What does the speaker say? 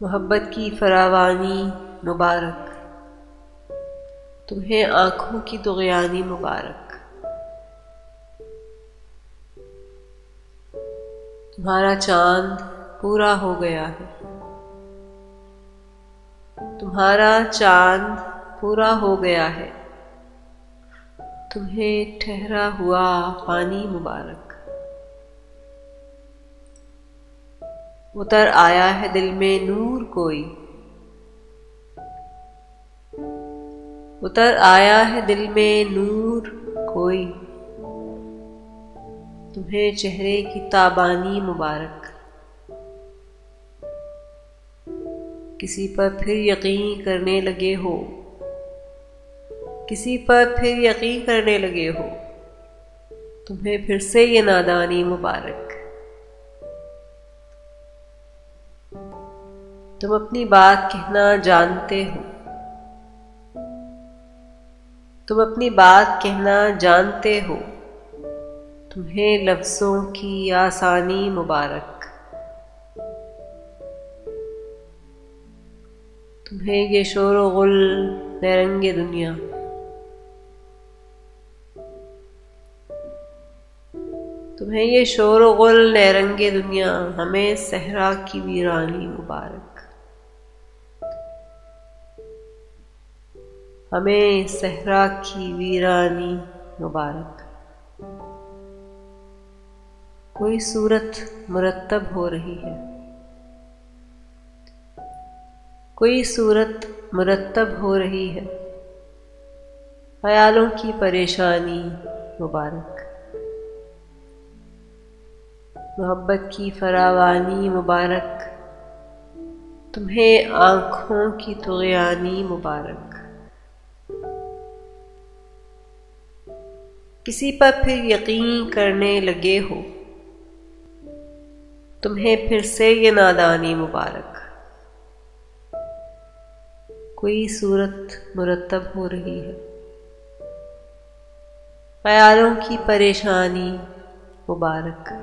मोहब्बत की फरावानी मुबारक, तुम्हें आँखों की तुग़यानी मुबारक। तुम्हारा चांद पूरा हो गया है, तुम्हारा चांद पूरा हो गया है, तुम्हें ठहरा हुआ पानी मुबारक। उतर आया है दिल में नूर कोई, उतर आया है दिल में नूर कोई, तुम्हें चेहरे की ताबानी मुबारक। किसी पर फिर यकीन करने लगे हो, किसी पर फिर यकीन करने लगे हो, तुम्हें फिर से ये नादानी मुबारक। तुम अपनी बात कहना जानते हो, तुम अपनी बात कहना जानते हो, तुम्हें लफ्ज़ों की आसानी मुबारक। तुम्हें ये शोर गुल नरंगे दुनिया, तुम्हें ये शोर गुल नरंगे दुनिया, हमें सहरा की वीरानी मुबारक। हमें सहरा की वीरानी मुबारक। कोई सूरत मुरत्तब हो रही है, कोई सूरत मुरत्तब हो रही है, ख्यालों की परेशानी मुबारक। मोहब्बत की फरावानी मुबारक, तुम्हें आँखों की तुग़यानी मुबारक। किसी पर फिर यकीन करने लगे हो, तुम्हें फिर से ये नादानी मुबारक। कोई सूरत मुरत्तब हो रही है, ख्यालों की परेशानी मुबारक।